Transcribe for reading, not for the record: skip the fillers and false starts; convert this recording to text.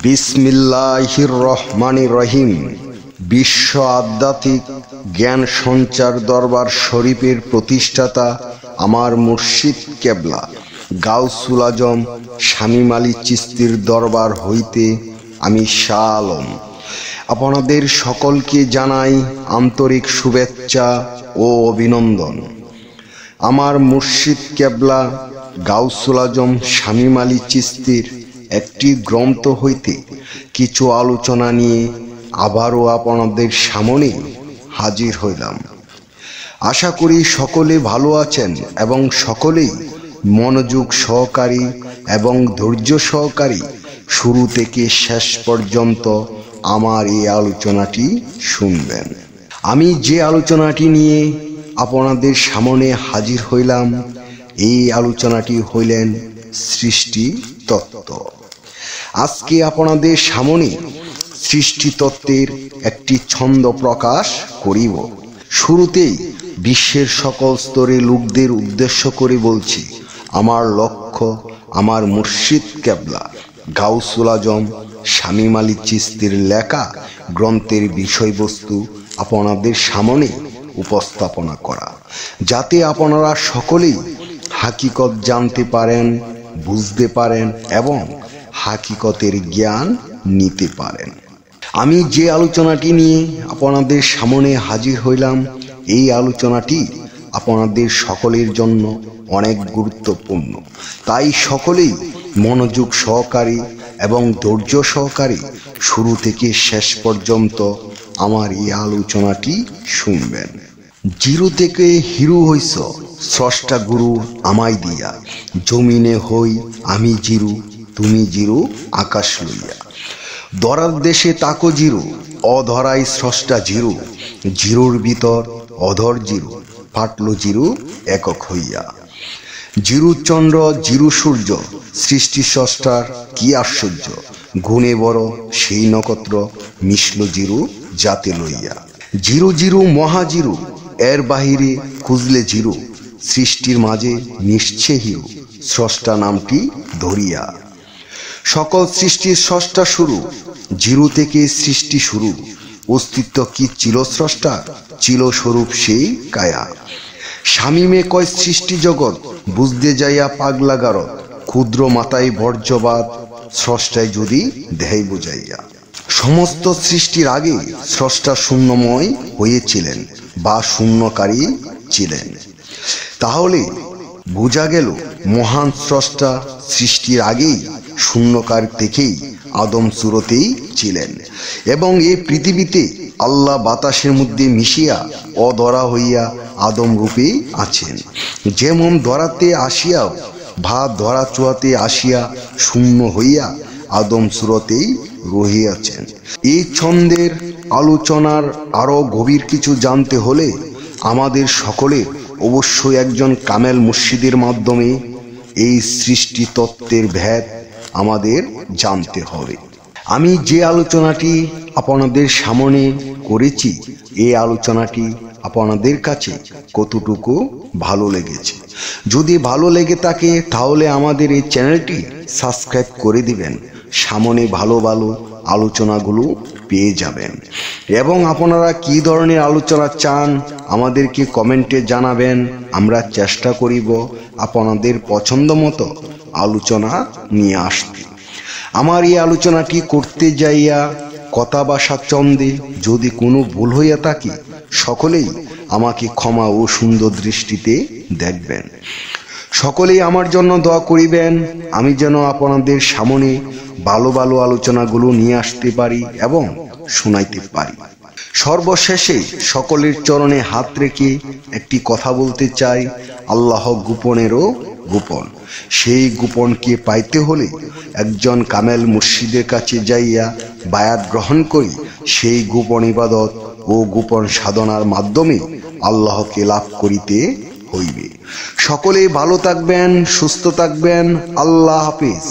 বিসমিল্লাহির রহমানির রহিম। বিশ্ব আধ্যাত্মিক জ্ঞান সঞ্চার দরবার শরীফের প্রতিষ্ঠাতা আমার মুর্শিদ কেবলা গাউসুল আজম শামীম আলী চিশতির দরবার হইতে আমি শাহ আলম আপনাদের সকলকে জানাই আন্তরিক শুভেচ্ছা ও অভিনন্দন। আমার মুর্শিদ কেবলা গাউসুল আজম শামীম আলী চিশতির একটি গ্রন্থ হইতে কিছু আলোচনা নিয়ে আবারও আপনাদের সামনে হাজির হইলাম। আশা করি সকলে ভালো আছেন এবং সকলেই মনোযোগ সহকারী এবং ধৈর্য সহকারী শুরু থেকে শেষ পর্যন্ত আমার এই আলোচনাটি শুনবেন। আমি যে আলোচনাটি নিয়ে আপনাদের সামনে হাজির হইলাম, এই আলোচনাটি হইলেন সৃষ্টি তত্ত্ব। আজকে আপনাদের সামনে সৃষ্টি তত্ত্বের একটি ছন্দ প্রকাশ করিব। শুরুতেই বিশ্বের সকল স্তরে লোকদের উদ্দেশ্য করে বলছি, আমার লক্ষ্য আমার মুর্শিদ কেবলা গাউসুল আজম শামীম আলী চিশতির লেখা গ্রন্থের বিষয়বস্তু আপনাদের সামনে উপস্থাপনা করা, যাতে আপনারা সকলেই হাকিকত জানতে পারেন, বুঝতে পারেন এবং হাকিকতের জ্ঞান নিতে পারেন। আমি যে আলোচনাটি নিয়ে আপনাদের সামনে হাজির হইলাম, এই আলোচনাটি আপনাদের সকলের জন্য অনেক গুরুত্বপূর্ণ। তাই সকলেই মনোযোগ সহকারী এবং ধৈর্য সহকারী শুরু থেকে শেষ পর্যন্ত আমার এই আলোচনাটি শুনবেন। জিরো থেকে হিরো হইছ স্রষ্টা গুরু আমায় দিয়া, জমিনে হই আমি জিরু তুমি জিরু আকাশ লইয়া। ধরার দেশে তাকো জিরু, অধরাই স্রষ্টা জিরু, জিরুর ভিতর অধর জিরু, ফাটলো জিরু একক হইয়া। জিরু চন্দ্র জিরু সূর্য, সৃষ্টি স্রষ্টার কি আশ্চর্য, গুণে বড় সেই নক্ষত্র, মিশল জিরু জাতে লইয়া। জিরু জিরু মহাজিরু, এর বাহিরে খুঁজলে জিরু, সৃষ্টির মাঝে মিশছে হিরু, স্রষ্টা নামটি ধরিয়া। সকল সৃষ্টির স্রষ্টা শুরু, জিরু থেকে সৃষ্টি শুরু, অস্তিত্ব কি ছিল স্রষ্টা, ছিল স্বরূপ সেই কায়া। শামীমে কয় সৃষ্টি জগৎ, বুঝতে যাইয়া পাগলা গারদ, ক্ষুদ্র মাতায় বর্জ্যবাদ, স্রষ্টায় যদি দেয় বুঝাইয়া। সমস্ত সৃষ্টির আগে স্রষ্টা শূন্যময় হয়েছিলেন বা শূন্যকারী ছিলেন। তাহলে বোঝা গেল মহান স্রষ্টা সৃষ্টির আগেই শূন্যকার থেকেই আদম সুরতেই ছিলেন এবং এই পৃথিবীতে আল্লাহ বাতাসের মধ্যে মিশিয়া অধরা হইয়া আদম রূপে আছেন। যেমন ধরাতে আসিয়াও বা ধরা চুয়াতে আসিয়া শূন্য হইয়া আদম সুরতেই রহিয়াছেন। এই ছন্দের আলোচনার আরো গভীর কিছু জানতে হলে আমাদের সকলের অবশ্যই একজন কামেল মুর্শিদের মাধ্যমে এই সৃষ্টি তত্ত্বের ভেদ আমাদের জানতে হবে। আমি যে আলোচনাটি আপনাদের সামনে করেছি, এই আলোচনাটি আপনাদের কাছে কতটুকু ভালো লেগেছে। যদি ভালো লেগে থাকে তাহলে আমাদের এই চ্যানেলটি সাবস্ক্রাইব করে দিবেন, সামনে ভালো ভালো আলোচনাগুলো পেয়ে যাবেন। এবং আপনারা কি ধরনের আলোচনা চান আমাদেরকে কমেন্টে জানাবেন, আমরা চেষ্টা করিব আপনাদের পছন্দ মতো আলোচনা নিয়ে আসতে। আমার এই আলোচনাটি করতে যাইয়া কথা ভাষা চন্দে যদি কোনো ভুল হইয়া থাকে, সকলেই আমাকে ক্ষমা ও সুন্দর দৃষ্টিতে দেখবেন। সকলেই আমার জন্য দোয়া করিবেন, আমি যেন আপনাদের সামনে ভালো ভালো আলোচনাগুলো নিয়ে আসতে পারি এবং শোনাইতে পারি। সর্বশেষে সকলের চরণে হাত রেখে একটি কথা বলতে চাই, আল্লাহ গোপনেরও গোপন। সেই গোপনকে পাইতে হলে একজন কামেল মুর্শিদের কাছে যাইয়া বায়াত গ্রহণ করি, সেই গোপন ইবাদত ও গোপন সাধনার মাধ্যমে আল্লাহকে লাভ করিতে হইবে। সকলেই ভালো থাকবেন, সুস্থ থাকবেন। আল্লাহ হাফেজ।